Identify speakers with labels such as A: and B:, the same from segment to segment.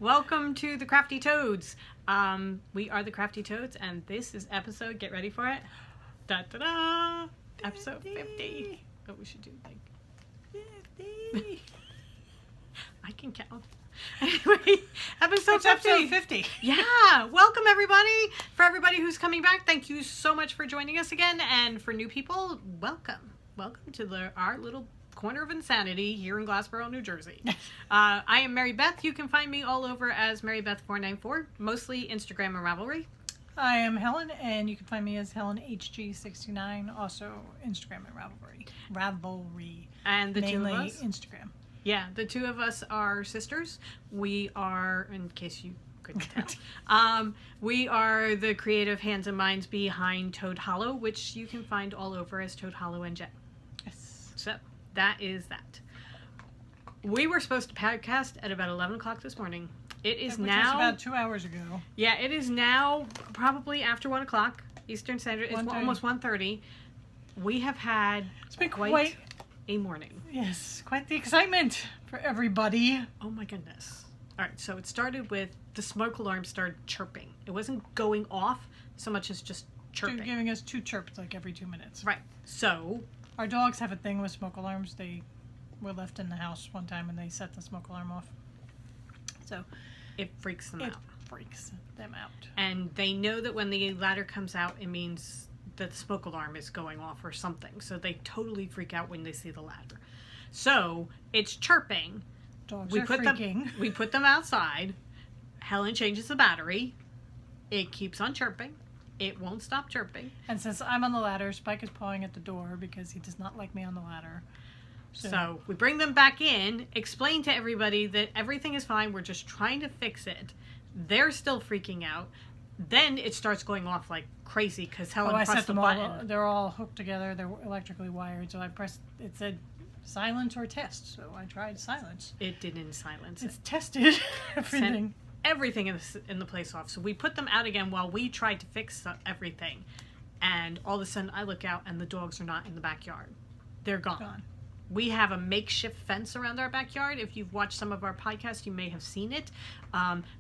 A: Welcome to the Crafty Toads. We are the Crafty Toads, and this is episode, get ready for it, da-da-da, episode 50. Oh, we should do like 50. I can count. Anyway, episode 50. Yeah, welcome everybody. For everybody who's coming back, thank you so much for joining us again. And for new people, welcome. Welcome to our little corner of insanity here in Glassboro, New Jersey. I am Mary Beth. You can find me all over as Mary Beth 494, mostly Instagram and Ravelry.
B: I am Helen, and you can find me as HelenHG69, also Instagram and Ravelry.
A: And the
B: mainly
A: two of us,
B: Instagram.
A: Yeah, the two of us are sisters. We are, in case you couldn't tell, we are the creative hands and minds behind Toad Hollow, which you can find all over as Toad Hollow NJ.
B: Yes.
A: So that is that. We were supposed to podcast at about 11 o'clock this morning. It is
B: Which
A: now
B: was about 2 hours ago.
A: Yeah, it is now probably after 1 o'clock Eastern Standard. It's almost 1:30. We have had quite a morning.
B: Yes, quite the excitement for everybody.
A: Oh my goodness. All right, so it started with the smoke alarm started chirping. It wasn't going off so much as just chirping.
B: Giving us 2 chirps like every 2 minutes.
A: Right. So
B: our dogs have a thing with smoke alarms. They were left in the house one time and they set the smoke alarm off. So
A: it freaks them out.
B: Freaks them out.
A: And they know that when the ladder comes out, it means that the smoke alarm is going off or something. So they totally freak out when they see the ladder. So it's chirping.
B: Dogs are freaking.
A: We put them outside. Helen changes the battery. It keeps on chirping. It won't stop chirping.
B: And since I'm on the ladder, Spike is pawing at the door because he does not like me on the ladder.
A: So we bring them back in, explain to everybody that everything is fine. We're just trying to fix it. They're still freaking out. Then it starts going off like crazy because Helen pressed the button.
B: They're all hooked together. They're electrically wired. So I pressed. It said silence or test. So I tried silence.
A: It didn't silence.
B: It's tested everything.
A: Sent everything in the place off. So we put them out again while we tried to fix everything. And all of a sudden I look out and the dogs are not in the backyard. They're gone. We have a makeshift fence around our backyard. If you've watched some of our podcasts, you may have seen it.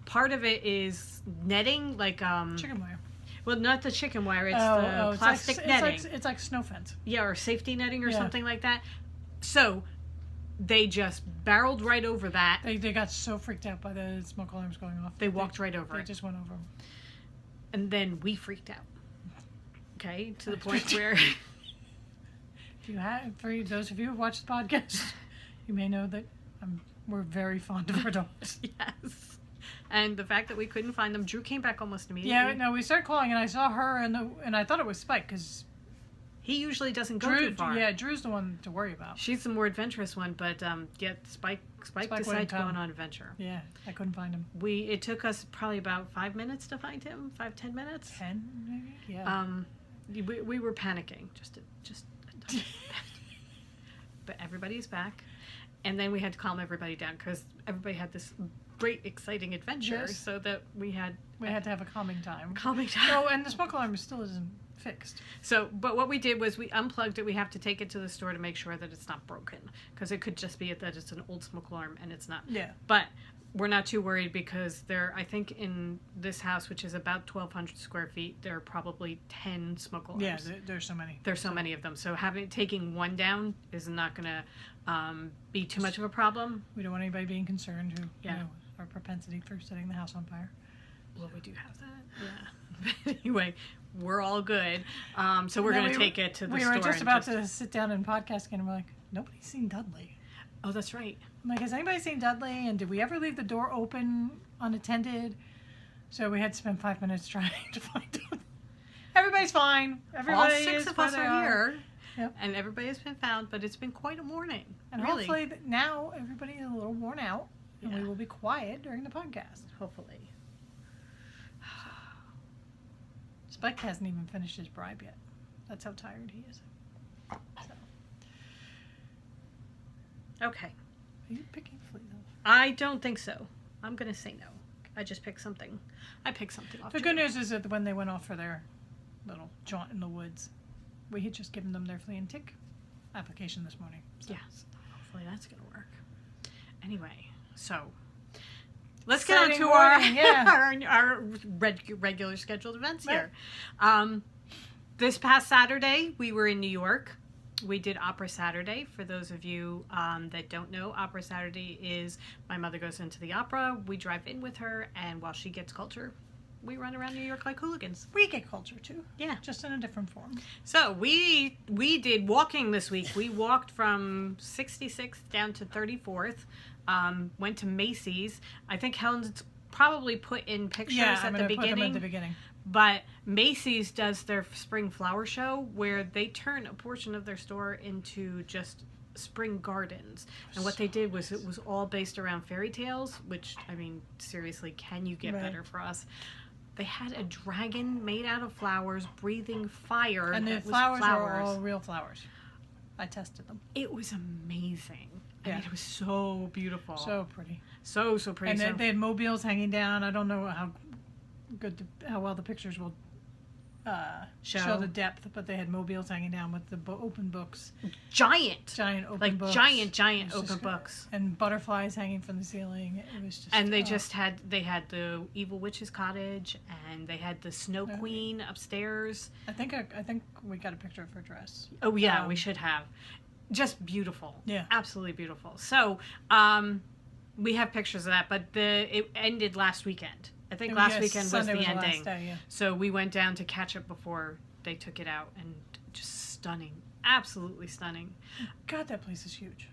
A: Part of it is netting, like
B: chicken wire.
A: Well, not the chicken wire. It's the plastic netting.
B: It's like snow fence.
A: Yeah, or safety netting or something like that. So they just barreled right over that.
B: They got so freaked out by the smoke alarms going off.
A: They walked right over it.
B: They just went over them.
A: And then we freaked out. Okay, to the point where...
B: For those of you who watch the podcast, you may know that we're very fond of our dogs.
A: Yes. And the fact that we couldn't find them, Drew came back almost immediately.
B: Yeah, no, we started calling, and I saw her, and I thought it was Spike, because...
A: He usually doesn't go too far.
B: Yeah, Drew's the one to worry about.
A: She's the more adventurous one, but Spike decided to go on an adventure.
B: Yeah, I couldn't find him.
A: It took us probably about 5 minutes to find him. 5-10 minutes.
B: 10 maybe. Yeah.
A: We were panicking. But everybody's back, and then we had to calm everybody down because everybody had this great, exciting adventure. Yes. So that we had
B: to have a calming time.
A: Oh,
B: and the smoke alarm still isn't fixed.
A: So, but what we did was we unplugged it. We have to take it to the store to make sure that it's not broken because it could just be that it's an old smoke alarm and it's not.
B: Yeah.
A: But we're not too worried because I think in this house, which is about 1,200 square feet, there are probably 10 smoke alarms.
B: Yeah, there's so many.
A: There's so many of them. So taking one down is not going to be too much of a problem.
B: We don't want anybody being concerned who, our propensity for setting the house on fire.
A: Well, we do have that. Yeah. But anyway, we're all good. So we're going to take it to the store.
B: We were just about to sit down and podcast again, and we're like, nobody's seen Dudley.
A: Oh, that's right.
B: I'm like, has anybody seen Dudley? And did we ever leave the door open unattended? So we had to spend 5 minutes trying to find Dudley. Everybody's fine.
A: All 6 of us are here.
B: Yep.
A: And everybody has been found, but it's been quite a morning.
B: And
A: really.
B: Hopefully now everybody is a little worn out, and we will be quiet during the podcast.
A: Hopefully.
B: Spike hasn't even finished his bribe yet. That's how tired he is. So.
A: Okay.
B: Are you picking Flea though?
A: I don't think so. I'm going to say no. I just picked something. I picked something off.
B: The good news is that when they went off for their little jaunt in the woods, we had just given them their flea and tick application this morning. So.
A: Yes. Hopefully that's going to work. Anyway, so let's get on
B: Exciting
A: to our,
B: morning, yeah.
A: our regular scheduled events here. This past Saturday, we were in New York. We did Opera Saturday. For those of you that don't know, Opera Saturday is my mother goes into the opera, we drive in with her, and while she gets culture, we run around New York like hooligans.
B: We get culture too.
A: Yeah.
B: Just in a different form.
A: So we did walking this week. We walked from 66th down to 34th. Went to Macy's. I think Helen's probably put in pictures at the beginning.
B: Put them at the beginning.
A: But Macy's does their spring flower show where they turn a portion of their store into just spring gardens. And what they did was it was all based around fairy tales, which, I mean, seriously, can you get better for us? They had a dragon made out of flowers breathing fire.
B: And the flowers are all real flowers. I tested them.
A: It was amazing. I mean, it was so beautiful.
B: So pretty.
A: So pretty.
B: And they had mobiles hanging down. I don't know how well the pictures will show the depth, but they had mobiles hanging down with the open books.
A: Giant
B: open books.
A: Giant open books.
B: And butterflies hanging from the ceiling. It was just.
A: And they had the Evil Witch's Cottage, and they had the Snow Queen upstairs.
B: I think we got a picture of her dress.
A: Oh yeah, we should have. Just beautiful.
B: Yeah.
A: Absolutely beautiful. So, we have pictures of that, but it ended last weekend. I think last weekend was the ending.
B: Last day, yeah.
A: So we went down to catch it before they took it out, and just stunning. Absolutely stunning.
B: God, that place is huge.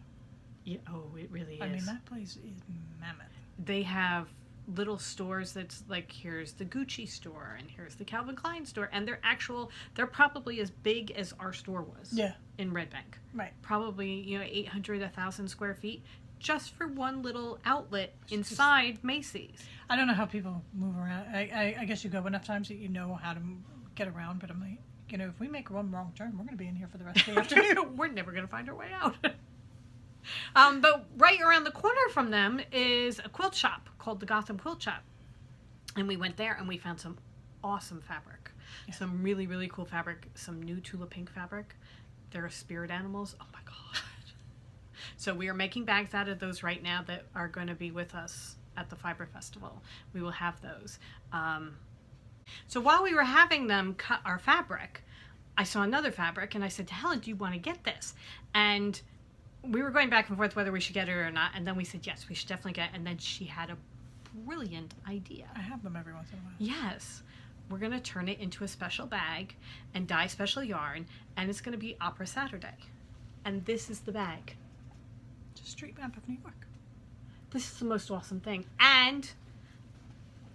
A: Yeah, it really is.
B: I mean, that place is mammoth.
A: They have little stores that's like, here's the Gucci store, and here's the Calvin Klein store, and they're probably as big as our store was.
B: Yeah.
A: In Red Bank.
B: Right.
A: Probably, 800, 1,000 square feet, just for one little outlet inside Macy's.
B: I don't know how people move around. I guess you go enough times that you know how to get around, but I'm like, if we make one wrong turn, we're going to be in here for the rest of the afternoon.
A: We're never going to find our way out. But right around the corner from them is a quilt shop called the Gotham Quilt Shop. And we went there and we found some awesome fabric. Yeah. Some really, really cool fabric. Some new Tula Pink fabric. There are spirit animals. Oh my God. So we are making bags out of those right now that are going to be with us at the Fiber Festival. We will have those. So while we were having them cut our fabric, I saw another fabric and I said to Helen, do you want to get this? And we were going back and forth whether we should get it or not. And then we said, yes, we should definitely get it. And then she had a brilliant idea.
B: I have them every once in a while.
A: Yes. We're going to turn it into a special bag and dye special yarn. And it's going to be Opera Saturday. And this is the bag.
B: Just a street map of New York.
A: This is the most awesome thing. And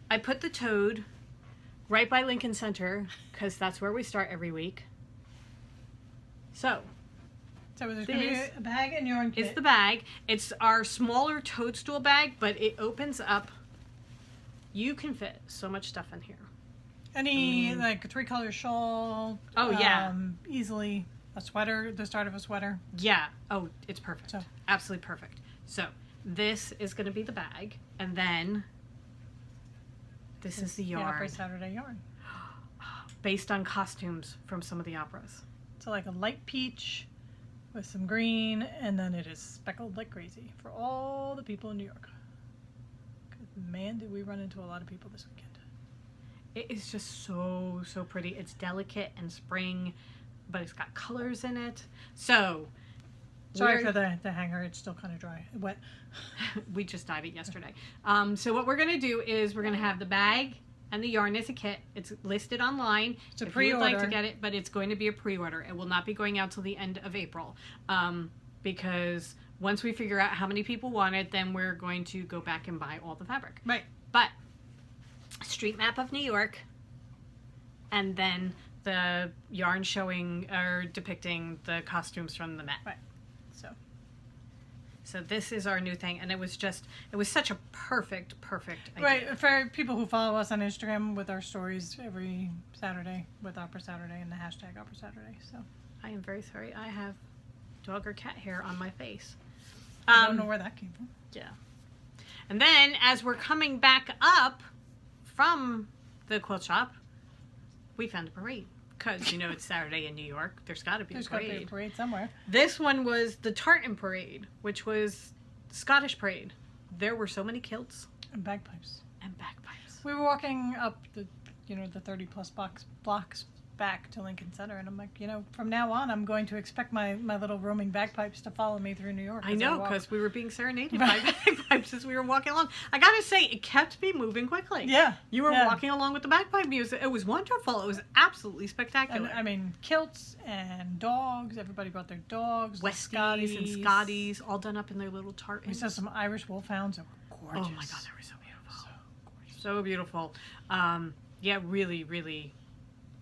A: I put the toad right by Lincoln Center because that's where we start every week. So
B: there's going to be a bag and yarn kit.
A: It's the bag. It's our smaller toadstool bag, but it opens up. You can fit so much stuff in here.
B: Any, like a 3-color shawl.
A: Oh, yeah.
B: Easily. A sweater, the start of a sweater.
A: Yeah. Oh, it's perfect. Absolutely perfect. So this is going to be the bag. And then this is the yarn.
B: The Opera Saturday yarn.
A: Based on costumes from some of the operas.
B: So like a light peach with some green, and then it is speckled like crazy for all the people in New York. 'Cause man, did we run into a lot of people this weekend.
A: It is just so, so pretty. It's delicate and spring, but it's got colors in it. So,
B: sorry for the hanger. It's still kind of dry. Wet.
A: We just dyed it yesterday. So what we're going to do is we're going to have the bag and the yarn as a kit. It's listed online.
B: It's a
A: if
B: pre-order.
A: you'd like to get it, but it's going to be a pre-order. It will not be going out till the end of April. Because once we figure out how many people want it, then we're going to go back and buy all the fabric.
B: Right.
A: But street map of New York, and then the yarn showing or depicting the costumes from the Met.
B: Right.
A: So this is our new thing, and it was such a perfect idea.
B: Right, for people who follow us on Instagram with our stories every Saturday with Opera Saturday and the hashtag Opera Saturday. So
A: I am very sorry. I have dog or cat hair on my face.
B: I don't know where that came from.
A: Yeah. And then as we're coming back up from the quilt shop, we found a parade. Because, it's Saturday in New York. There's got to be a parade.
B: There's got to be a parade somewhere.
A: This one was the Tartan Parade, which was Scottish parade. There were so many kilts.
B: And bagpipes.
A: And bagpipes.
B: We were walking up the 30 plus blocks back to Lincoln Center, and I'm like, from now on, I'm going to expect my little roaming bagpipes to follow me through New York.
A: I know, because we were being serenaded by bagpipes as we were walking along. I gotta say, it kept me moving quickly.
B: Yeah.
A: You were walking along with the bagpipe music. It was wonderful. It was absolutely spectacular.
B: And, I mean, kilts and dogs. Everybody brought their dogs.
A: Westies and Scotties, all done up in their little tartans.
B: We saw some Irish wolfhounds that were gorgeous.
A: Oh my God, they were so beautiful. So gorgeous. So beautiful. Yeah, really, really.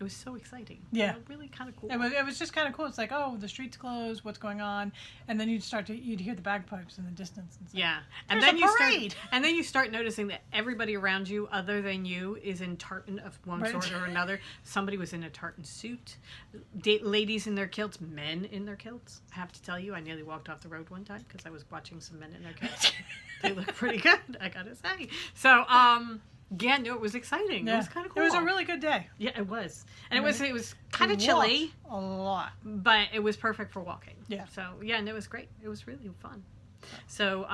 A: It was so exciting.
B: Yeah.
A: Really kind of cool.
B: It was just kind of cool. It's like, oh, the street's closed. What's going on? And then you'd hear the bagpipes in the distance. And stuff.
A: Yeah.
B: And
A: then
B: you
A: start noticing that everybody around you, other than you, is in tartan of one sort or another. Somebody was in a tartan suit. Ladies in their kilts, men in their kilts. I have to tell you, I nearly walked off the road one time because I was watching some men in their kilts. They look pretty good, I gotta say. So, yeah, no, it was exciting. Yeah. It was kind of cool.
B: It was a really good day.
A: Yeah, it was. And it was kind of chilly.
B: A lot.
A: But it was perfect for walking.
B: Yeah.
A: So, yeah, and it was great. It was really fun. So,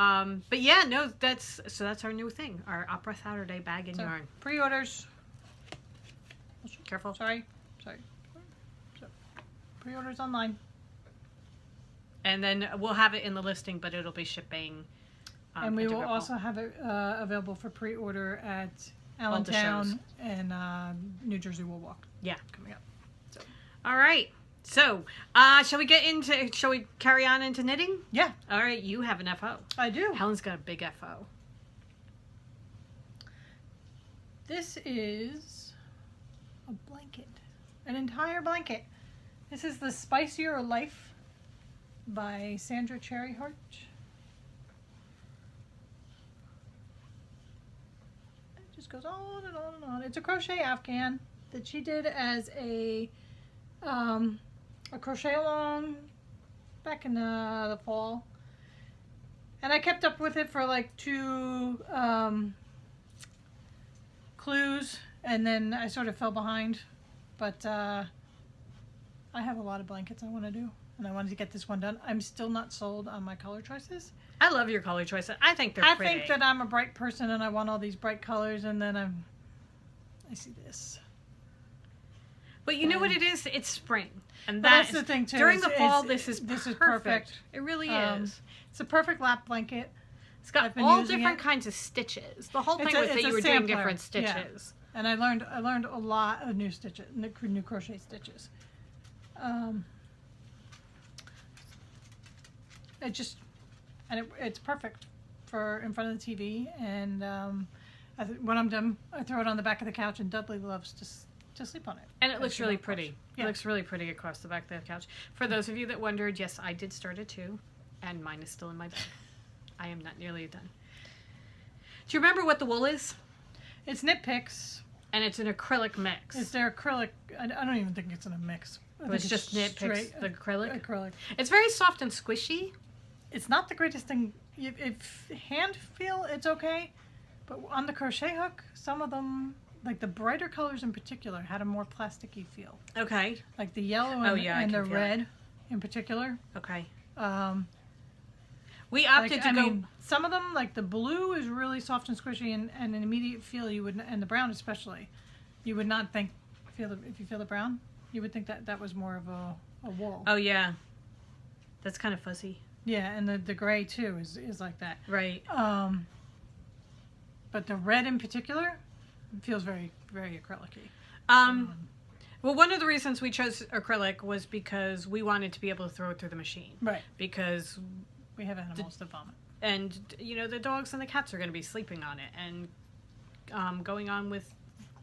A: but yeah, no, that's our new thing. Our Opera Saturday bag and yarn.
B: Pre-orders.
A: Careful.
B: Sorry. So, pre-orders online.
A: And then we'll have it in the listing, but it'll be shipping.
B: And we will also have it available for pre-order at Allentown and New Jersey Wool Walk.
A: Yeah.
B: Coming up. So.
A: All right. So, shall we carry on into knitting?
B: Yeah.
A: All right. You have an FO.
B: I do.
A: Helen's got a big FO.
B: This is a blanket. An entire blanket. This is the Spicier Life by Sandra Cherryhart. Goes on and on and on. It's a crochet afghan that she did as a crochet along back in the fall, and I kept up with it for like 2 clues, and then I sort of fell behind. But I have a lot of blankets I want to do, and I wanted to get this one done. I'm still not sold on my color choices.
A: I love your color choices. I think they're pretty.
B: I think that I'm a bright person and I want all these bright colors, and then I see this.
A: But you know what it is? It's spring. And
B: that's the thing too.
A: During the fall, this is
B: perfect.
A: It really is.
B: It's a perfect lap blanket.
A: It's got all different kinds of stitches. The whole thing was that you were doing different stitches.
B: Yeah. And I learned a lot of new stitches, new crochet stitches. It's perfect for in front of the TV, and when I'm done, I throw it on the back of the couch, and Dudley loves to sleep on it.
A: And it looks really pretty. Yeah. It looks really pretty across the back of the couch. For those of you that wondered, yes, I did start it too, and mine is still in my bag. I am not nearly done. Do you remember what the wool is?
B: It's Knit Picks.
A: And it's an acrylic mix.
B: It's their acrylic. I don't even think it's in a mix.
A: It's just Knit Picks, the acrylic?
B: Acrylic.
A: It's very soft and squishy.
B: It's not the greatest thing. If hand feel, it's okay. But on the crochet hook, some of them, like the brighter colors in particular, had a more plasticky feel.
A: Okay.
B: Like the yellow and the red in particular.
A: Okay.
B: We opted to go. Some of them, like the blue, is really soft and squishy, and an immediate feel you would, and the brown especially, you would not think if you feel the brown, you would think that was more of a wool.
A: Oh yeah, that's kind of fuzzy.
B: Yeah, and the gray too is like that.
A: Right.
B: But the red in particular feels very, very acrylic-y.
A: Well, one of the reasons we chose acrylic was because we wanted to be able to throw it through the machine.
B: Right.
A: Because
B: we have animals that vomit.
A: And, the dogs and the cats are going to be sleeping on it and going on with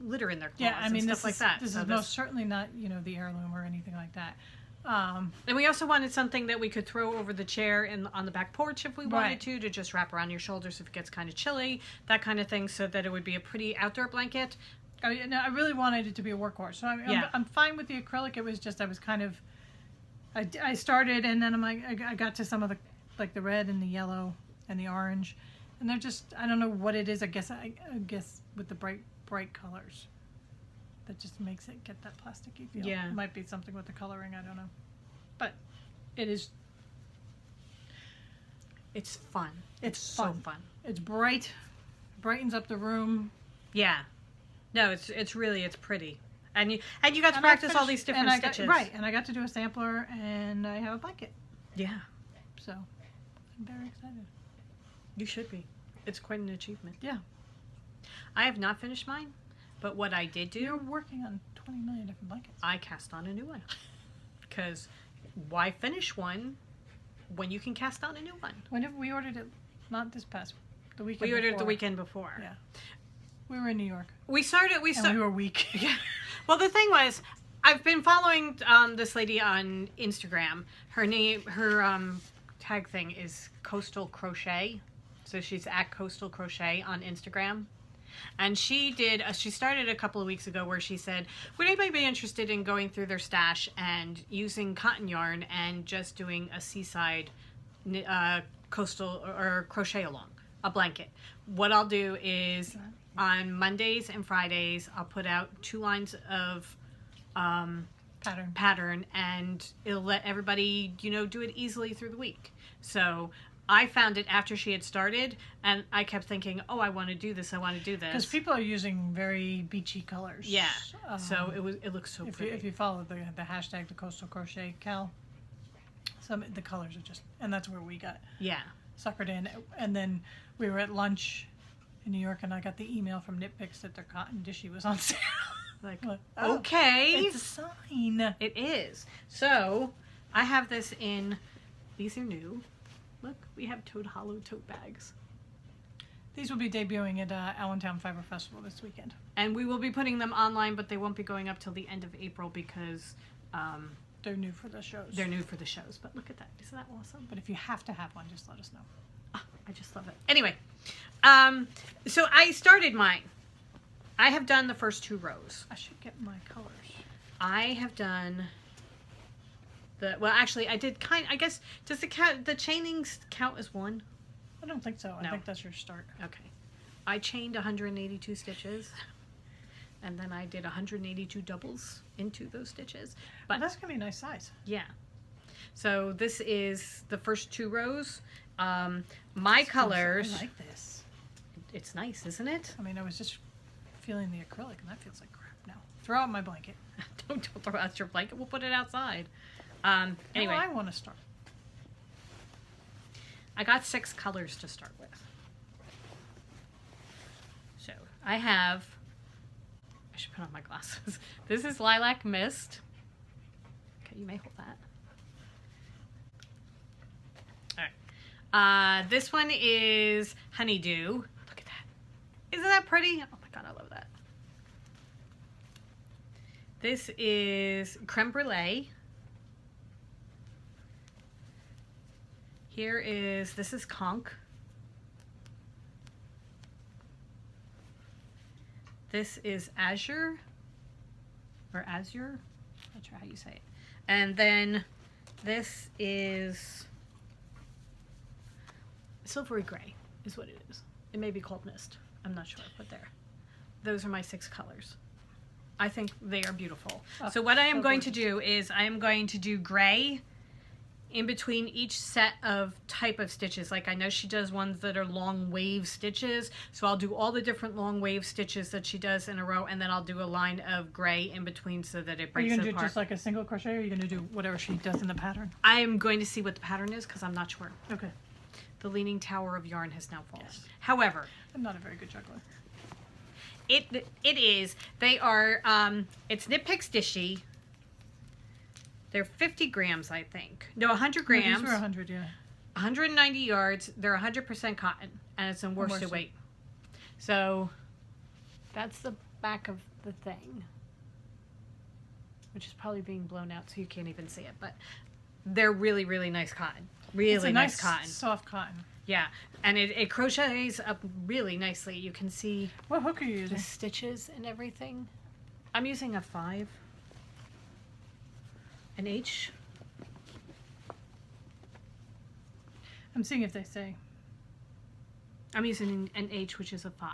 A: litter in their claws and stuff like that.
B: This is most certainly not, the heirloom or anything like that.
A: And we also wanted something that we could throw over the chair and on the back porch if we wanted to just wrap around your shoulders if it gets kind of chilly, that kind of thing, so that it would be a pretty outdoor blanket. I really wanted it to be a workhorse. So I'm fine with the acrylic. It was just I was kind of I started, and then I got to some of the red and the yellow and the orange, and they're just, I don't know what it is. I guess with the bright colors, that just makes it get that plasticky feel. Yeah,
B: it might be something with the coloring. I don't know, but it is.
A: It's fun.
B: It's
A: so fun.
B: It's bright, brightens up the room.
A: Yeah. No, it's really pretty. And you got to
B: And
A: practice all
B: finished-
A: these different
B: and
A: stitches.
B: And I got to do a sampler, and I have a blanket.
A: Yeah.
B: So I'm very excited.
A: You should be. It's quite an achievement.
B: Yeah.
A: I have not finished mine, but what I did
B: You're
A: do,
B: working on 20 million different blankets.
A: I cast on a new one. Because why finish one when you can cast on a new one?
B: Whenever we ordered it, not this past, the weekend
A: We ordered it the
B: before.
A: weekend before.
B: Yeah. We were in New York.
A: We started.
B: And we were weak.
A: Yeah. Well, the thing was, I've been following this lady on Instagram. Her tag thing is Coastal Crochet. So she's at Coastal Crochet on Instagram. And she started a couple of weeks ago where she said, would anybody be interested in going through their stash and using cotton yarn and just doing a seaside coastal or crochet along a blanket? What I'll do is on Mondays and Fridays, I'll put out 2 lines of pattern, and it'll let everybody, do it easily through the week. So I found it after she had started, and I kept thinking, oh, I want to do this.
B: Because people are using very beachy colors.
A: Yeah. So it looks so pretty.
B: If you follow the hashtag, the Coastal Crochet Cal, the colors are just, and that's where we got suckered in. And then we were at lunch in New York, and I got the email from Knit Picks that their cotton dishy was on sale.
A: Like,
B: oh,
A: okay.
B: It's a sign.
A: It is. So I have this in, these are new. Look, we have Toad Hollow tote bags.
B: These will be debuting at Allentown Fiber Festival this weekend.
A: And we will be putting them online, but they won't be going up till the end of April because
B: they're new for the shows.
A: They're new for the shows. But look at that. Isn't that awesome?
B: But if you have to have one, just let us know.
A: Oh, I just love it. Anyway, so I started mine. I have done the first 2 rows.
B: I should get my colors.
A: I have done well, actually, I did I guess, does the chaining count as one?
B: I don't think so.
A: No.
B: I think that's your start.
A: Okay. I chained 182 stitches, and then I did 182 doubles into those stitches. But
B: that's going to be a nice size.
A: Yeah. So this is the first 2 rows. My colors.
B: I like this.
A: It's nice, isn't it?
B: I mean, I was just feeling the acrylic, and that feels like crap now. Throw out my blanket.
A: Don't throw out your blanket. We'll put it outside. Anyway.
B: No, I want to start.
A: I got 6 colors to start with. So I should put on my glasses. This is Lilac Mist. Okay, you may hold that. All right. This one is Honeydew. Look at that. Isn't that pretty? Oh my God, I love that. This is Creme Brulee. This is Conch. This is Azure, or Azure, not sure how you say it. And then this is Silvery Gray, is what it is. It may be called Mist. I'm not sure, but there. Those are my 6 colors. I think they are beautiful. So what I am going to do is I am going to do gray in between each set of type of stitches. Like I know she does ones that are long wave stitches, so I'll do all the different long wave stitches that she does in a row, and then I'll do a line of gray in between so that it breaks apart.
B: Are you going to do just like a single crochet, or are you going to do whatever she does in the pattern?
A: I'm going to see what the pattern is because I'm not sure.
B: Okay.
A: The Leaning Tower of Yarn has now fallen.
B: Yes.
A: However,
B: I'm not a very good juggler.
A: It is. They are, it's Knit Picks Dishy. They're 50 grams, I think. No, 100 grams.
B: No, these were 100, yeah.
A: 190 yards. They're 100% cotton, and it's in worsted weight. So that's the back of the thing, which is probably being blown out, so you can't even see it. But they're really, really nice cotton. Really nice cotton.
B: Soft cotton.
A: Yeah, and it crochets up really nicely. You can see
B: what hook are you using?
A: The stitches and everything. I'm using a 5. An H.
B: I'm seeing if they say.
A: I'm using an H, which is a 5.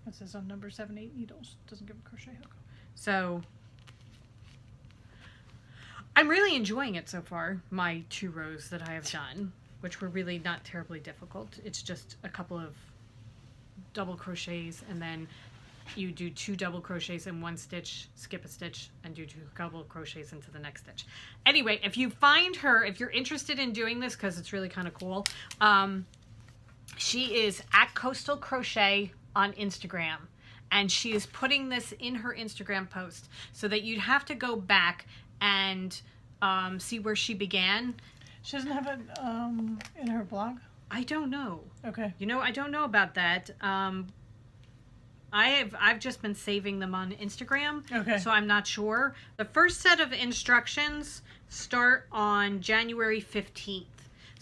B: It says on number 7/8 needles. Doesn't give a crochet hook.
A: So I'm really enjoying it so far. My 2 rows that I have done, which were really not terribly difficult. It's just a couple of double crochets, and then you do 2 double crochets in 1 stitch, skip a stitch, and do 2 double crochets into the next stitch. Anyway, if you find her, if you're interested in doing this, because it's really kind of cool, she is at Coastal Crochet on Instagram, and she is putting this in her Instagram post, so that you'd have to go back and see where she began.
B: She doesn't have it in her blog?
A: I don't know.
B: Okay.
A: You know, I don't know about that. I've just been saving them on Instagram.
B: Okay.
A: So I'm not sure. The first set of instructions start on January 15th.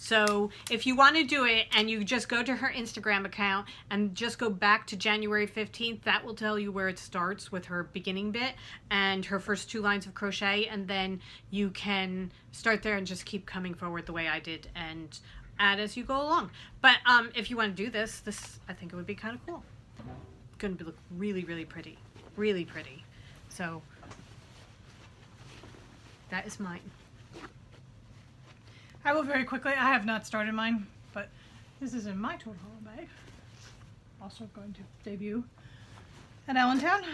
A: So if you want to do it and you just go to her Instagram account and just go back to January 15th, that will tell you where it starts with her beginning bit and her first 2 lines of crochet, and then you can start there and just keep coming forward the way I did and add as you go along. But if you want to do this, I think it would be kind of cool. Going to look really, really pretty. Really pretty. So that is mine.
B: I will very quickly. I have not started mine, but this is in my Toad Hollow bag. Also going to debut at Allentown.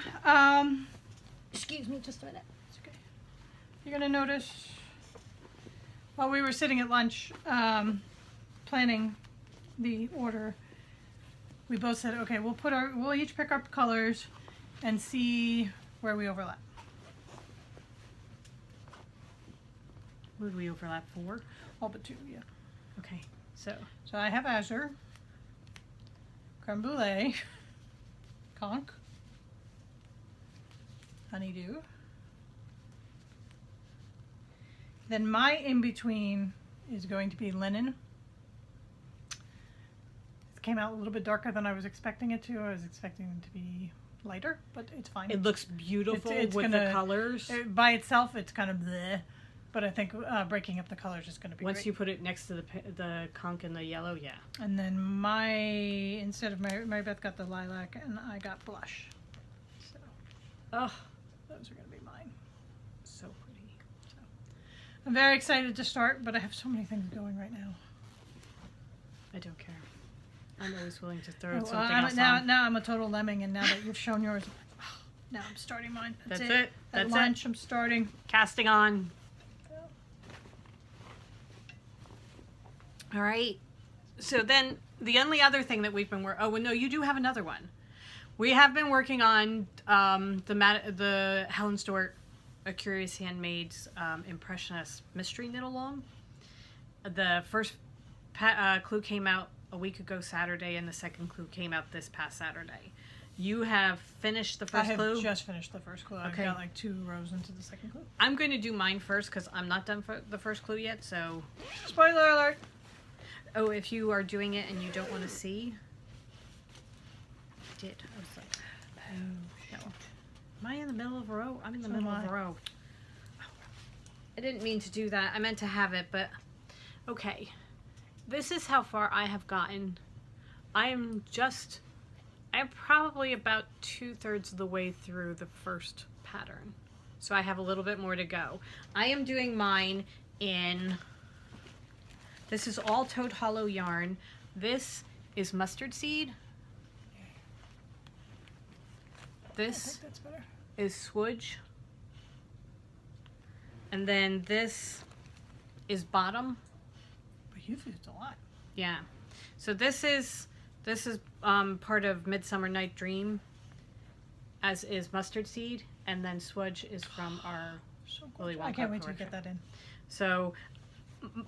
A: Excuse me just a minute.
B: It's okay. You're going to notice while we were sitting at lunch planning the order, we both said, okay, we'll each pick up colors and see where we overlap.
A: What do we overlap for?
B: All but 2, yeah.
A: Okay, so
B: I have Azure, Creme Brulee, Conch, Honeydew. Then my in-between is going to be Linen. It came out a little bit darker than I was expecting it to. I was expecting it to be lighter, but it's fine.
A: it looks beautiful
B: It's
A: with the colors.
B: By itself, it's kind of bleh. But I think breaking up the colors is going to be
A: Once
B: great.
A: you put it next to the conch and the yellow, yeah.
B: And then instead of Mary Beth got the lilac and I got blush. So
A: Oh,
B: those are going to be mine.
A: so pretty.
B: So I'm very excited to start, but I have so many things going right now.
A: I don't care. I'm always willing to throw
B: Oh,
A: something else on.
B: now I'm a total lemming, and now that you've shown yours, I'm like, oh, now I'm starting mine.
A: That's it.
B: At
A: That's
B: lunch, I'm starting.
A: Casting on. All right. So then the only other thing that we've been oh, well, no, you do have another one. We have been working on the Hounds Toad, A Curious Handmaid's Impressionist Mystery Knit Along. The first clue came out a week ago Saturday, and the second clue came out this past Saturday. You have finished the first clue?
B: I have just finished the first clue.
A: Okay.
B: I've got like 2 rows into the second clue.
A: I'm going to do mine first because I'm not done for the first clue yet, so...
B: Spoiler alert!
A: Oh, if you are doing it and you don't want to see... I did. I was like... Oh, no. Am I in the middle of a row? I'm in the middle of a row. I didn't mean to do that. I meant to have it, but... Okay. This is how far I have gotten. I'm probably about 2/3 of the way through the first pattern. So I have a little bit more to go. I am doing mine in, this is all Toad Hollow yarn. This is mustard seed.
B: I
A: This
B: think that's better.
A: is swooge. And then this is bottom.
B: But you've used a lot.
A: Yeah. So this is part of Midsummer Night Dream, as is mustard seed, and then swudge is from our
B: So
A: Willy
B: cool.
A: Wonka
B: I can't wait to
A: collection.
B: get that in.
A: So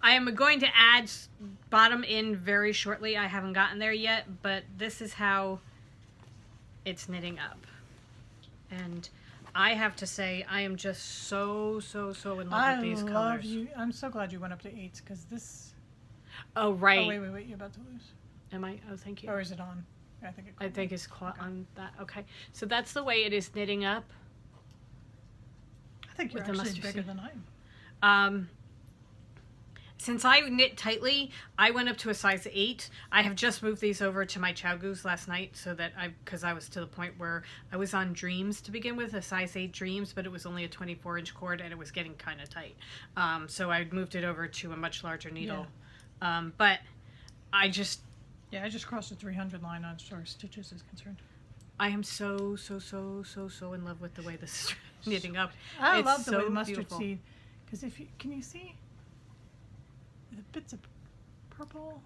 A: I am going to add bottom in very shortly. I haven't gotten there yet, but this is how it's knitting up. And I have to say, I am just so in love with these colors.
B: I'm so glad you went up to 8s because this.
A: Oh, right.
B: Oh, wait. You're about to lose.
A: Am I? Oh, thank you.
B: Or is it on? I think
A: it's caught on that. Okay. So that's the way it is knitting up.
B: I think you're
A: with the
B: actually
A: mustard
B: bigger
A: seed.
B: than I am.
A: Since I knit tightly, I went up to a size 8. I have just moved these over to my Chow Goose last night so that because I was to the point where I was on Dreams to begin with, a size 8 Dreams, but it was only a 24-inch cord and it was getting kind of tight. So I moved it over to a much larger needle.
B: Yeah.
A: But I just,
B: Yeah, I just crossed the 300 line on far as stitches is concerned.
A: I am so in love with the way this is knitting up.
B: I
A: It's
B: love the way
A: so
B: the mustard
A: beautiful.
B: seed, because if you can you see the bits of purple?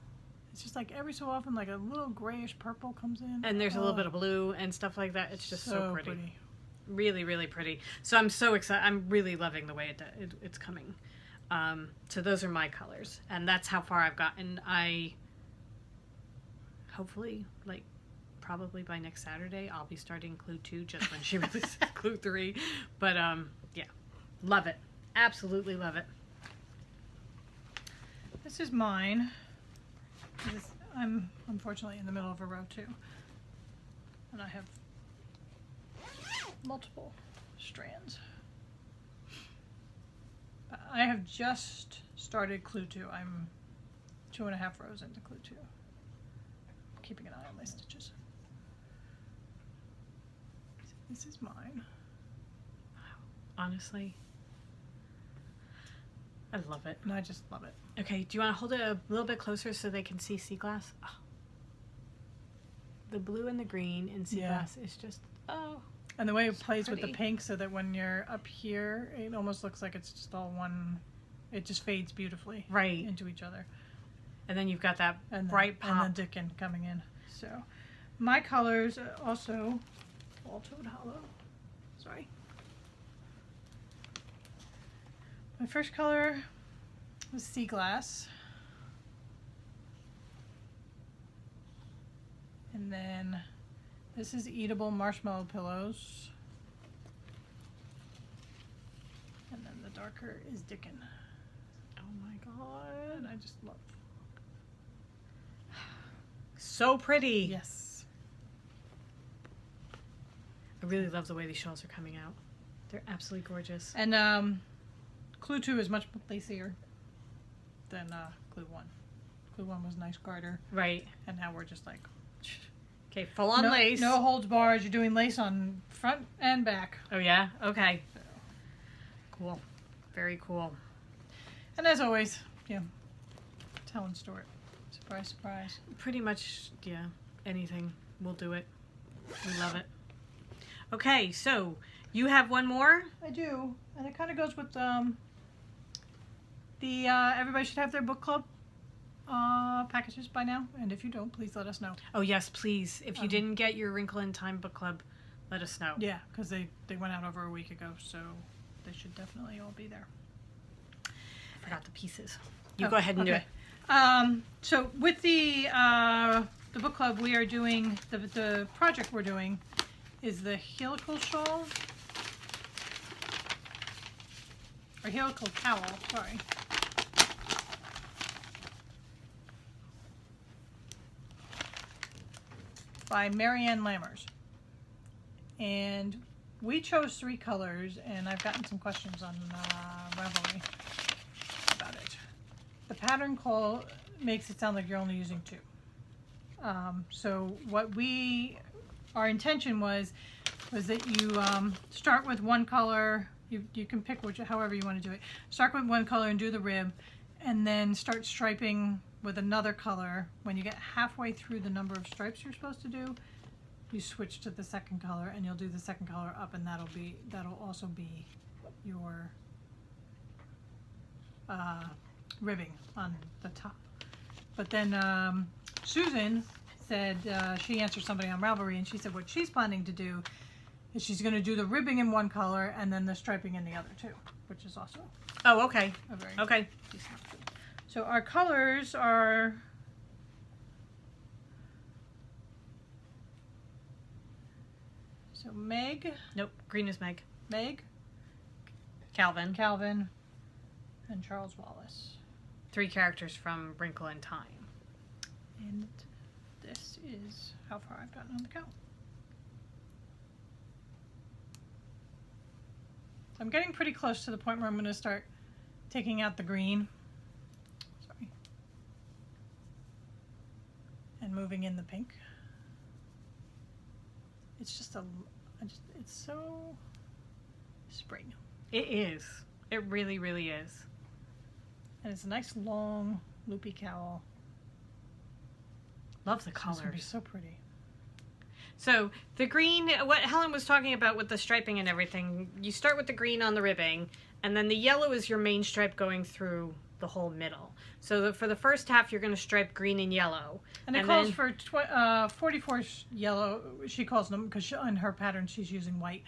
B: It's just like every so often, like a little grayish purple comes in,
A: And there's a little bit of blue and stuff like that. It's just so pretty.
B: pretty.
A: Really, really pretty. So I'm so excited. I'm really loving the way it's coming. So those are my colors, and that's how far I've gotten. I hopefully, like, probably by next Saturday, I'll be starting Clue 2 just when she releases Clue 3. But yeah, love it. Absolutely love it.
B: This is mine. I'm unfortunately in the middle of a row too, and I have multiple strands. I have just started Clue 2. I'm 2.5 rows into Clue 2. Keeping an eye on my stitches. This is mine.
A: Honestly, I love it.
B: And I just love it.
A: Okay, do you want to hold it a little bit closer so they can see sea glass? Oh. The blue and the green in sea glass is just, oh.
B: And the way it plays with the
A: pretty.
B: pink, so that when you're up here, it almost looks like it's just all one. It just fades beautifully
A: Right.
B: into each other.
A: And then you've got that
B: And
A: bright
B: then,
A: pop.
B: and then Dickin coming in. So, my colors also Fall Toad Hollow. Sorry. My first color was Sea Glass. And then this is Eatable Marshmallow Pillows. And then the darker is Dickin.
A: Oh my god.
B: And I just love.
A: So pretty.
B: Yes.
A: I really love the way these shawls are coming out. They're absolutely gorgeous.
B: And Clue 2 is much lacier than Clue 1. Clue 1 was nice garter.
A: Right.
B: And now we're just like...
A: Okay, full on lace.
B: No holds barred. You're doing lace on front and back.
A: Oh yeah? Okay. Cool. Very cool.
B: And as always, yeah, tell and store it. Surprise, surprise.
A: Pretty much, yeah, anything. We'll do it. We love it. Okay, so you have one more?
B: I do. And it kind of goes with everybody should have their book club packages by now. And if you don't, please let us know.
A: Oh yes, please. If you didn't get your Wrinkle in Time book club, let us know.
B: Yeah, because they went out over a week ago, so they should definitely all be there.
A: Forgot the pieces. You go ahead and do it.
B: So with the book club, we are doing the project we're doing is the Helical Shawl or Helical Cowl. Sorry. By Marianne Lammers. And we chose 3 colors, and I've gotten some questions on Ravelry about it. The pattern call makes it sound like you're only using 2. So what our intention was that you start with one color. You can pick however you want to do it. Start with one color and do the rib, and then start striping with another color. When you get halfway through the number of stripes you're supposed to do, you switch to the second color, and you'll do the second color up, and that'll also be your ribbing on the top. But then Susan said she answered somebody on Ravelry, and she said what she's planning to do is she's going to do the ribbing in one color and then the striping in the other too, which is also
A: Oh, okay.
B: a very
A: Okay.
B: decent option. So our colors are Meg,
A: Nope. Green is Meg. Calvin.
B: Calvin, and Charles Wallace.
A: 3 characters from Wrinkle in Time.
B: And this is how far I've gotten on the cowl. I'm getting pretty close to the point where I'm going to start taking out the green. Sorry. And moving in the pink. It's just it's so spring.
A: It is. It really, really is.
B: And it's a nice long loopy cowl.
A: Love the
B: It's going to
A: colors.
B: be so pretty.
A: So the green, what Helen was talking about with the striping and everything, you start with the green on the ribbing, and then the yellow is your main stripe going through the whole middle. So for the first half, you're going to stripe green and yellow.
B: And it calls for 44 yellow. She calls them, because in her pattern she's using white,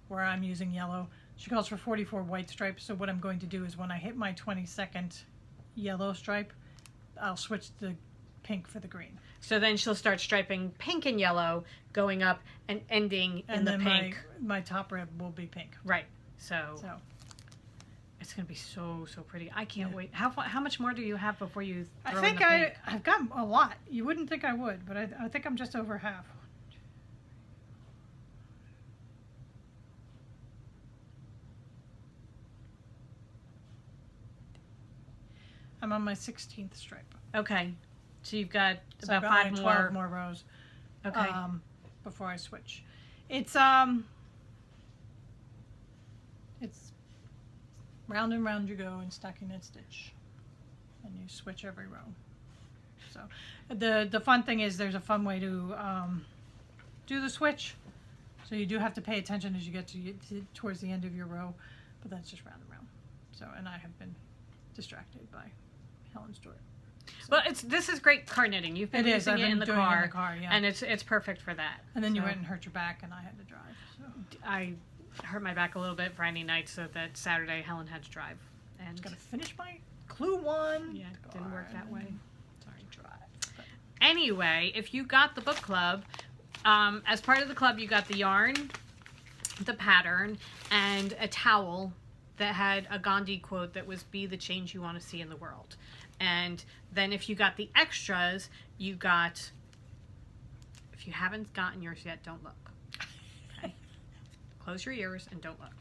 B: where I'm using yellow. She calls for 44 white stripes. So what I'm going to do is when I hit my 22nd yellow stripe, I'll switch the pink for the green.
A: So then she'll start striping pink and yellow, going up and ending in the pink.
B: My top rib will be pink.
A: Right. So it's going to be so pretty. I can't wait. How much more do you have before you throw in the pink?
B: I've got a lot. You wouldn't think I would, but I think I'm just over half. I'm on my 16th stripe.
A: Okay. So you've got
B: So
A: about
B: I've got
A: 5
B: like
A: more.
B: 12 more rows.
A: Okay.
B: Before I switch. It's round and round you go in stocking and stitch, and you switch every row. So the fun thing is there's a fun way to do the switch. So you do have to pay attention as you get towards the end of your row, but that's just round and round. So, and I have been distracted by Helen's Toad. So.
A: Well, this is great car knitting. You've been using it in the car,
B: yeah.
A: and it's perfect for that.
B: And then you went and hurt your back, and I had to drive. So
A: I hurt my back a little bit Friday night, so that Saturday Helen had to drive. And
B: I was gonna finish my clue one.
A: Yeah, it didn't work that way.
B: Sorry, drive. But
A: anyway, if you got the book club, as part of the club, you got the yarn, the pattern, and a towel that had a Gandhi quote that was "Be the change you want to see in the world." And then if you got the extras, you got, if you haven't gotten yours yet, don't look. Okay? Close your ears and don't look.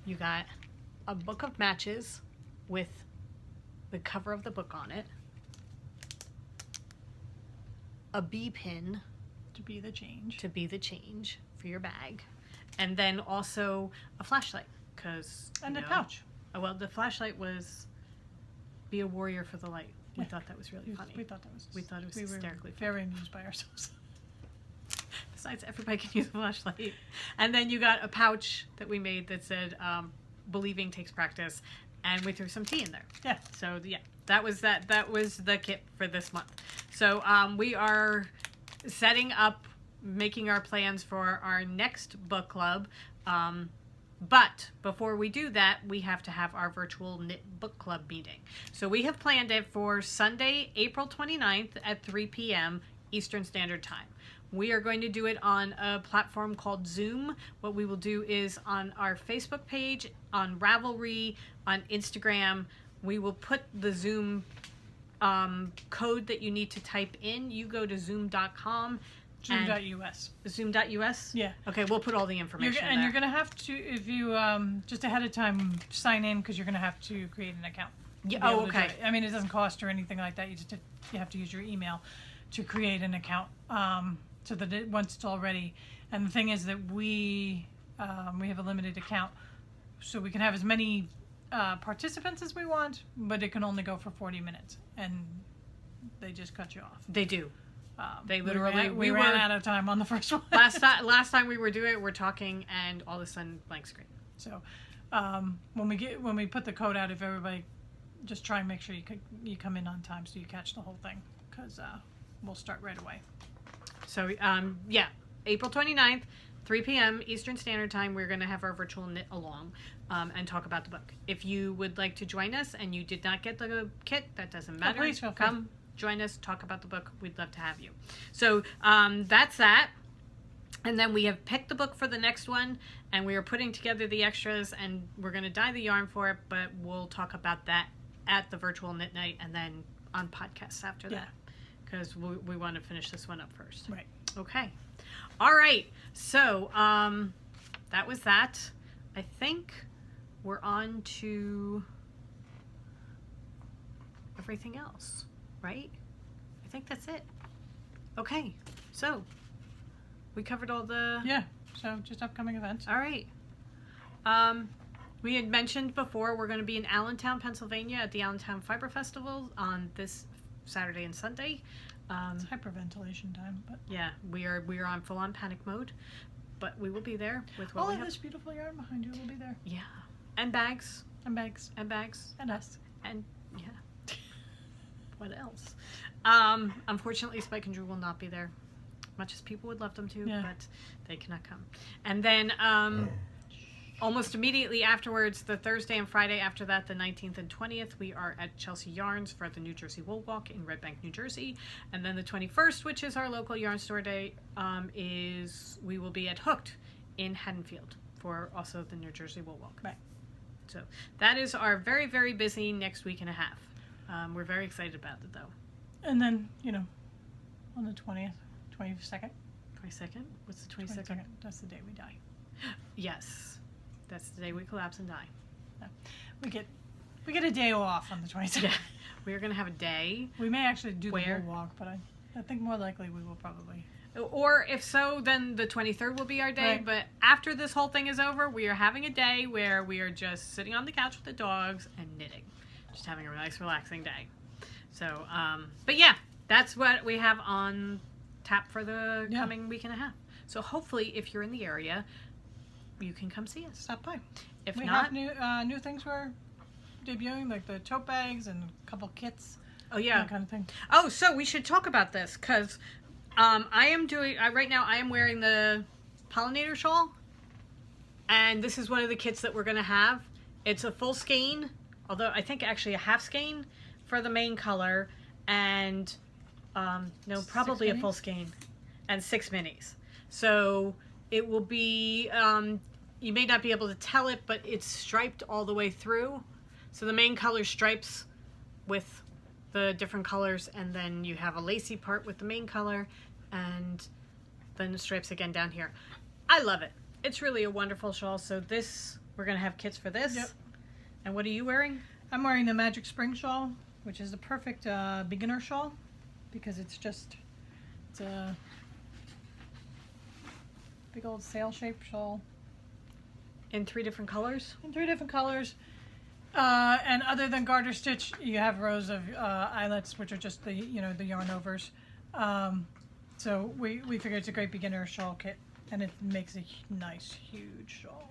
A: You got a book of matches with the cover of the book on it, a bee pin
B: to be the change
A: for your bag, and then also a flashlight, because
B: and a pouch.
A: Oh, well, the flashlight was be a warrior for the light. We thought that was really funny.
B: We thought it was
A: hysterically funny.
B: very amused by ourselves.
A: Besides, everybody can use a flashlight. And then you got a pouch that we made that said "Believing takes practice," and we threw some tea in there.
B: Yeah.
A: So yeah, that was the kit for this month. So we are setting up, making our plans for our next book club. But before we do that, we have to have our virtual knit book club meeting. So we have planned it for Sunday, April 29th at 3 p.m. Eastern Standard Time. We are going to do it on a platform called Zoom. What we will do is on our Facebook page, on Ravelry, on Instagram, we will put the Zoom code that you need to type in. You go to zoom.com.
B: Zoom.us.
A: Zoom.us?
B: Yeah.
A: Okay, we'll put all the information
B: and
A: there.
B: you're going to have to, if you, just ahead of time, sign in, because you're going to have to create an account.
A: Yeah, oh, okay.
B: I mean, it doesn't cost or anything like that. You have to use your email to create an account, so that once it's all ready. And the thing is that we have a limited account, so we can have as many participants as we want, but it can only go for 40 minutes, and they just cut you off.
A: They do. They
B: literally
A: we
B: ran
A: were
B: out of time on the first one.
A: last time we were doing it, we're talking, and all of a sudden blank screen.
B: So when we put the code out, if everybody just try and make sure you come in on time so you catch the whole thing, because we'll start right away.
A: So yeah, April 29th, 3 p.m. Eastern Standard Time, we're going to have our virtual knit along and talk about the book. If you would like to join us and you did not get the kit, that doesn't matter.
B: Please feel free.
A: Come join us, talk about the book. We'd love to have you. So that's that. And then we have picked the book for the next one, and we are putting together the extras, and we're going to dye the yarn for it, but we'll talk about that at the virtual knit night and then on podcasts after that, because we want to finish this one up first.
B: Right.
A: Okay. All right. So that was that. I think we're on to everything else, right? I think that's it. Okay. So we covered all the...
B: Yeah. So just upcoming events.
A: All right. We had mentioned before we're going to be in Allentown, Pennsylvania at the Allentown Fiber Festival on this Saturday and Sunday.
B: It's hyperventilation time, but
A: Yeah, we are on full-on panic mode, but we will be there with what
B: all
A: we
B: of
A: have.
B: this beautiful yarn behind you will be there.
A: Yeah, and bags,
B: And bags.
A: and bags,
B: And us.
A: and yeah. What else? Unfortunately, Spike and Drew will not be there, much as people would love them to,
B: Yeah.
A: but they cannot come. And then almost immediately afterwards, the Thursday and Friday after that, the 19th and 20th, we are at Chelsea Yarns for the New Jersey Wool Walk in Red Bank, New Jersey. And then the 21st, which is our local yarn store day, is we will be at Hooked in Haddonfield for also the New Jersey Wool Walk.
B: Right.
A: So that is our very, very busy next week and a half. We're very excited about it, though.
B: And then, on the 20th, 22nd.
A: 22nd? What's the 22nd?
B: That's the day we die.
A: Yes. That's the day we collapse and die.
B: Yeah. We get a day off on the 22nd.
A: Yeah. We are going to have a day.
B: We may actually do the
A: Where?
B: whole walk, but I think more likely we will probably.
A: Or if so, then the 23rd will be our day.
B: Right.
A: But after this whole thing is over, we are having a day where we are just sitting on the couch with the dogs and knitting. Just having a nice, relaxing day. So, but yeah, that's what we have on tap for the coming week and a half. So hopefully, if you're in the area, you can come see us.
B: Stop by.
A: If
B: We
A: not,
B: have new things we're debuting, like the tote bags and a couple kits.
A: oh yeah,
B: That kind of thing.
A: Oh, so we should talk about this because I am doing right now. I am wearing the pollinator shawl, and this is one of the kits that we're gonna have. It's a full skein, although I think actually a half skein for the main color, and no, probably a full skein, and 6 minis. So it will be. You may not be able to tell it, but it's striped all the way through. So the main color stripes with the different colors, and then you have a lacy part with the main color, and then the stripes again down here. I love it. It's really a wonderful shawl. So this, we're gonna have kits for this.
B: Yep.
A: And what are you wearing?
B: I'm wearing the Magic Spring shawl, which is the perfect beginner shawl because it's a big old sail-shaped shawl
A: In 3 different colors.
B: in 3 different colors. And other than garter stitch, you have rows of eyelets, which are just the the yarn overs. So we figured it's a great beginner shawl kit, and it makes a nice huge shawl.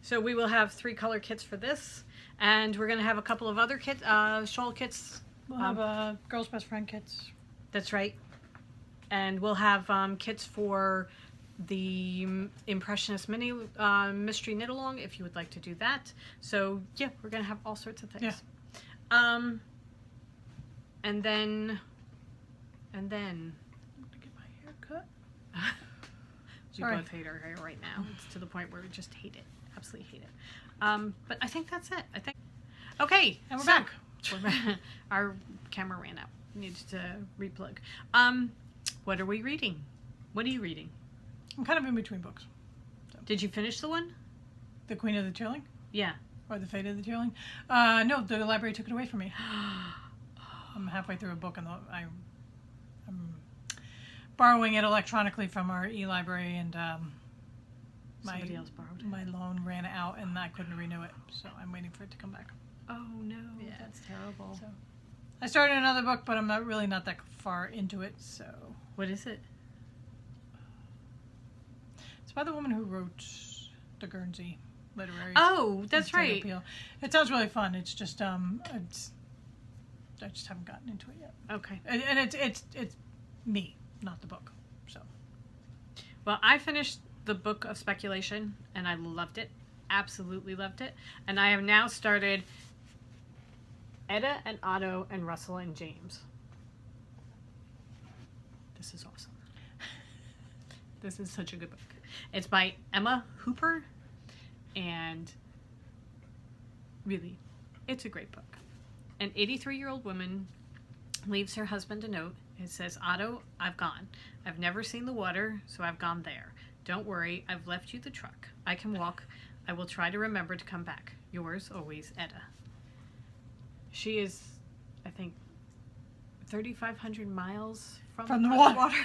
A: So we will have 3 color kits for this, and we're gonna have a couple of other shawl kits.
B: We'll have girls' best friend kits.
A: That's right. And we'll have kits for the Impressionist Mini Mystery Knit Along if you would like to do that. So yeah, we're gonna have all sorts of things.
B: Yeah.
A: And then
B: I'm gonna get my hair cut.
A: we
B: Sorry.
A: both hate our hair right now. It's to the point where we just hate it. Absolutely hate it. But I think that's it. I think. Okay.
B: And we're
A: so,
B: back.
A: Our camera ran out. Needs to replug. What are we reading? What are you reading?
B: I'm kind of in between books.
A: Did you finish the one?
B: The Queen of the Tearling?
A: Yeah.
B: Or The Fate of the Tearling? No, the library took it away from me. I'm halfway through a book and I'm borrowing it electronically from our e-library, and
A: Somebody else borrowed it.
B: my loan ran out and I couldn't renew it, so I'm waiting for it to come back.
A: Oh no,
B: Yeah.
A: that's terrible.
B: So I started another book, but I'm not that far into it, so
A: What is it?
B: it's by the woman who wrote the Guernsey literary.
A: Oh, that's
B: Potato
A: right.
B: Peel. It sounds really fun. It's just I just haven't gotten into it yet.
A: Okay.
B: And it's me, not the book. So
A: Well, I finished the Book of Speculation and I loved it. Absolutely loved it. And I have now started Etta and Otto and Russell and James. This is awesome. This is such a good book. It's by Emma Hooper, and really, it's a great book. An 83-year-old woman leaves her husband a note. It says, Otto, I've gone. I've never seen the water, so I've gone there. Don't worry, I've left you the truck. I can walk. I will try to remember to come back. Yours always, Etta. She is, I think, 3,500 miles from
B: the
A: water.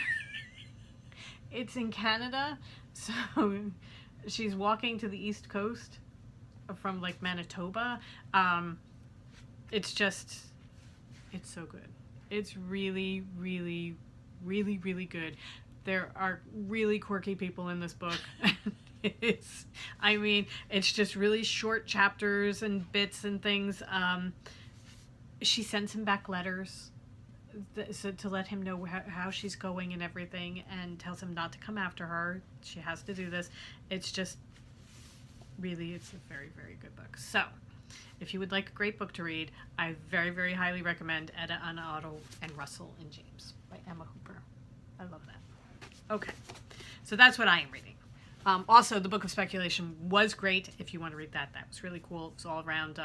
A: It's in Canada, so she's walking to the East Coast from like Manitoba. It's just, It's so good. It's really, really, really, really good. There are really quirky people in this book. It's just really short chapters and bits and things. She sends him back letters to let him know how she's going and everything, and tells him not to come after her. She has to do this. It's just really, it's a very, very good book. So, if you would like a great book to read, I very, very highly recommend Edda on Otto and Russell and James by Emma Hooper. I love that. Okay, so that's what I am reading. Also, the Book of Speculation was great. If you want to read that, that was really cool. It was all around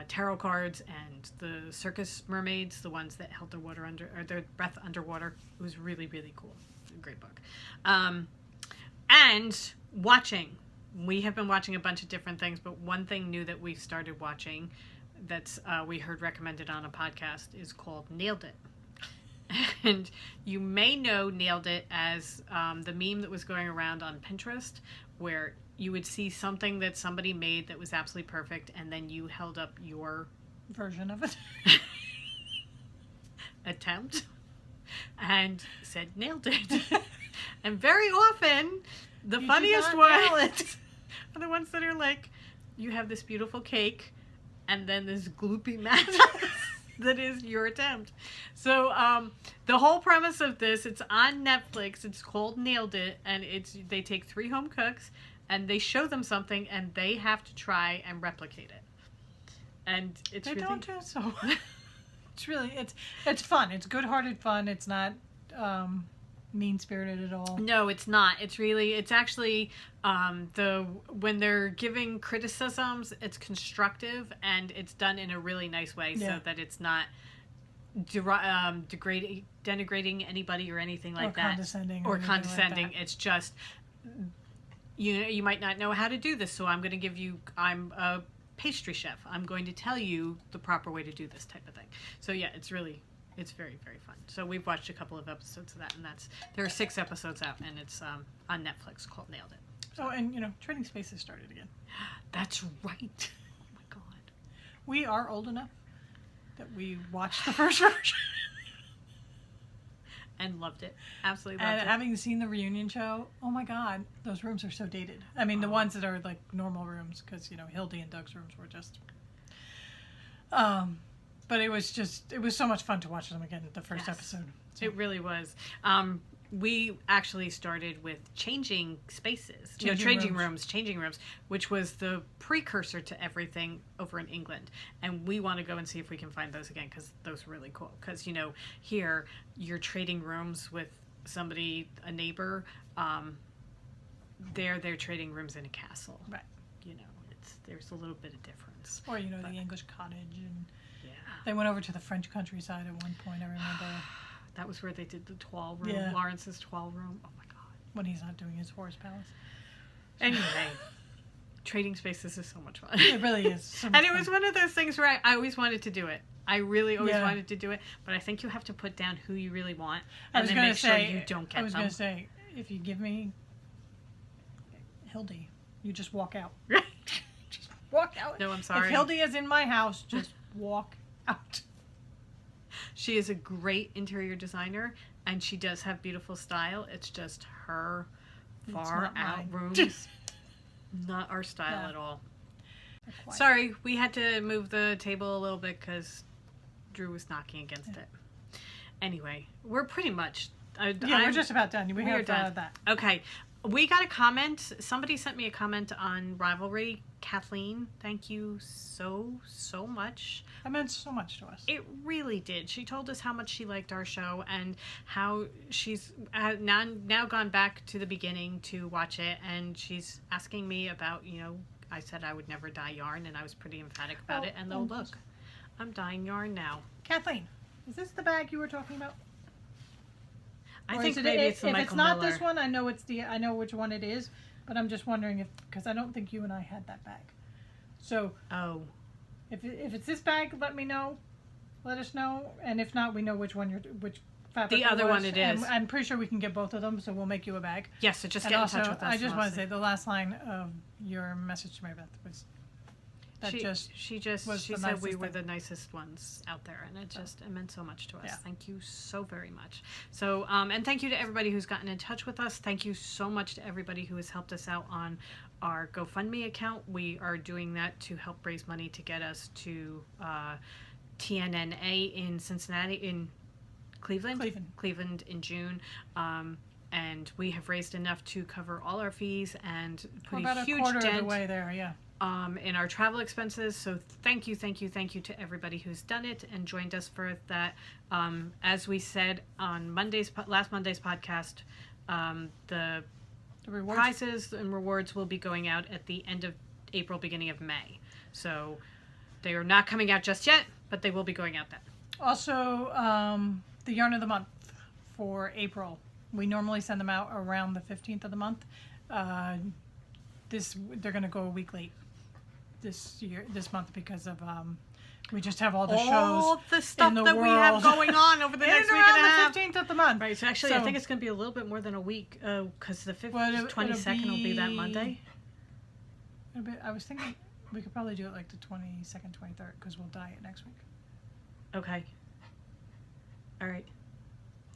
A: tarot cards and the circus mermaids, the ones that held their breath underwater. It was really, really cool. A great book. And watching. We have been watching a bunch of different things, but one thing new that we've started watching that's we heard recommended on a podcast is called Nailed It. And you may know Nailed It as the meme that was going around on Pinterest, where you would see something that somebody made that was absolutely perfect, and then you held up your
B: version of it.
A: attempt and said, nailed it. And very often, the funniest ones are the ones that are like, you have this beautiful cake, and then this gloopy mess that is your attempt. So the whole premise of this, it's on Netflix. It's called Nailed It, and they take 3 home cooks and they show them something, and they have to try and replicate it. And it's
B: they
A: really...
B: don't do so. It's really it's fun. It's good-hearted fun. It's not mean-spirited at all.
A: No, it's not. It's actually when they're giving criticisms, it's constructive, and it's done in a really nice way, so that it's not denigrating anybody or anything like that. Or condescending. Like that. It's just, you might not know how to do this, so I'm a pastry chef. I'm going to tell you the proper way to do this type of thing. So yeah, it's very, very fun. So we've watched a couple of episodes of that, and there are 6 episodes out, and it's on Netflix called Nailed It.
B: So, and Trading Spaces started again.
A: That's right. Oh my God.
B: We are old enough that we watched the first version.
A: And loved it. Absolutely loved it.
B: And having seen the reunion show, oh my God, those rooms are so dated. I mean, the ones that are like normal rooms, because, Hildy and Doug's rooms were just... But it was so much fun to watch them again, the first episode. So.
A: It really was. We actually started with changing changing rooms, which was the precursor to everything over in England. And we want to go and see if we can find those again, because those are really cool. Because, here you're trading rooms with somebody, a neighbor. They're trading rooms in a castle.
B: Right.
A: There's a little bit of difference.
B: Or, the English cottage. And they went over to the French countryside at one point, I remember.
A: That was where they did the Toile room, Lawrence's Toile room. Oh my God.
B: When he's not doing his horse palace.
A: Anyway, Trading Spaces is so much fun.
B: It really is. So much
A: and it was one of those things where I always wanted to do it. I really always wanted to do it, but I think you have to put down who you really want, and then make sure you don't get them.
B: I was going to say, if you give me Hildy, you just walk out. Just walk out.
A: No, I'm sorry.
B: If Hildy is in my house, just walk out.
A: She is a great interior designer, and she does have beautiful style. It's just her far out rooms. Not our style at all. Sorry, we had to move the table a little bit because Drew was knocking against it. Anyway, we're pretty much...
B: we're just about done. We are done. That.
A: Okay. We got a comment. Somebody sent me a comment on Rivalry. Kathleen, thank you so much.
B: That meant so much to us.
A: It really did. She told us how much she liked our show and how she's now gone back to the beginning to watch it, and she's asking me about, I said I would never dye yarn, and I was pretty emphatic about it, and look, I'm dyeing yarn now.
B: Kathleen, is this the bag you were talking about?
A: I think maybe it's the Michael Miller. If it's not
B: this one, I know which one it is, but I'm just wondering because I don't think you and I had that bag. So, if it's this bag, let me know. Let us know, and if not, we know which fabric.
A: The other one it is.
B: And I'm pretty sure we can get both of them, so we'll make you a bag.
A: Yes, so just get in touch with us.
B: I just want to say the last line of your message to Mary Beth was That
A: she just
B: was
A: she
B: the
A: said we
B: nicest
A: were
B: thing.
A: the nicest ones out there, and it meant so much to us.
B: Yeah.
A: Thank you so very much. So and thank you to everybody who's gotten in touch with us. Thank you so much to everybody who has helped us out on our GoFundMe account. We are doing that to help raise money to get us to TNNA in Cincinnati, in Cleveland in June. And we have raised enough to cover all our fees and put
B: About
A: a huge
B: quarter
A: dent
B: of the way there, yeah.
A: in our travel expenses. So thank you to everybody who's done it and joined us for that. As we said on last Monday's podcast, the
B: rewards?
A: prizes and rewards will be going out at the end of April, beginning of May. So they are not coming out just yet, but they will be going out then.
B: Also, the yarn of the month for April. We normally send them out around the 15th of the month. They're going to go a week late this month because of we just have all the
A: all
B: shows,
A: the stuff that we have going on over the next week and a half.
B: The 15th of the month.
A: Right. So actually, I think it's going to be a little bit more than a week because the 22nd will be that Monday.
B: I was thinking we could probably do it like the 22nd, 23rd because we'll dye it next week.
A: Okay. All right.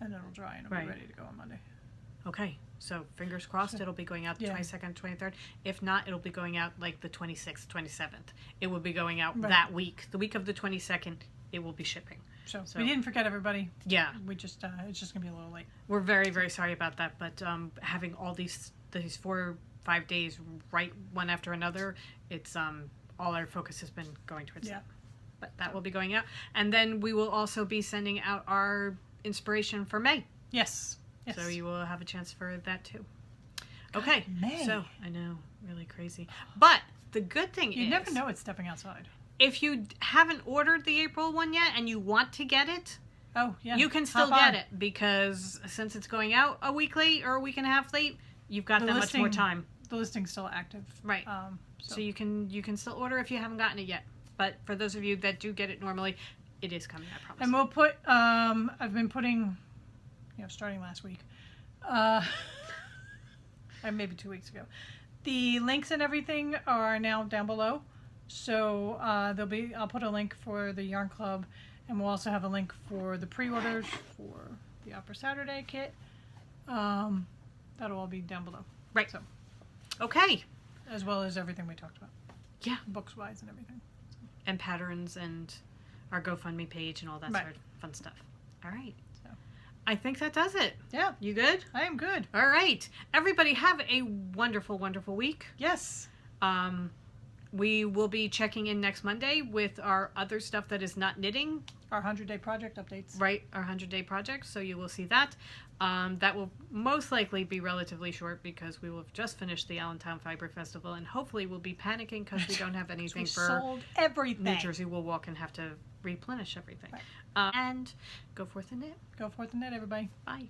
B: And it'll dry and it'll be ready to go on Monday.
A: Okay. So fingers crossed it'll be going out the 22nd, 23rd. If not, it'll be going out like the 26th, 27th. It will be going out that week. The week of the 22nd, it will be shipping.
B: So we didn't forget everybody.
A: Yeah.
B: We just, it's just going to be a little late.
A: We're very, very sorry about that. But having all these 4 or 5 days right one after another, it's all our focus has been going towards that. But that will be going out. And then we will also be sending out our inspiration for May.
B: Yes.
A: So you will have a chance for that too. Okay.
B: May.
A: So I know, really crazy. But the good thing is,
B: you never know it's stepping outside.
A: If you haven't ordered the April one yet and you want to get it, you can still get it, because since it's going out a week late or a week and a half late, you've got that much more time.
B: The listing's still active.
A: Right. So you can still order if you haven't gotten it yet. But for those of you that do get it normally, it is coming, I promise.
B: And we'll put, I've been putting, starting last week, maybe 2 weeks ago, the links and everything are now down below. So I'll put a link for the Yarn Club, and we'll also have a link for the pre-orders for the Opera Saturday kit. That'll all be down below.
A: Right.
B: So,
A: okay.
B: As well as everything we talked about.
A: Yeah.
B: Books-wise and everything.
A: And patterns and our GoFundMe page and all that sort of fun stuff. All right.
B: So
A: I think that does it.
B: Yeah.
A: You good?
B: I am good.
A: All right. Everybody have a wonderful, wonderful week.
B: Yes.
A: We will be checking in next Monday with our other stuff that is not knitting.
B: Our 100-day project updates.
A: Right. Our 100-day project. So you will see that. That will most likely be relatively short because we will have just finished the Allentown Fiber Festival, and hopefully we'll be panicking because we don't have anything
B: we
A: for
B: sold everything.
A: New Jersey Wool Walk and have to replenish everything.
B: Right.
A: And go forth and knit.
B: Go forth and knit, everybody.
A: Bye.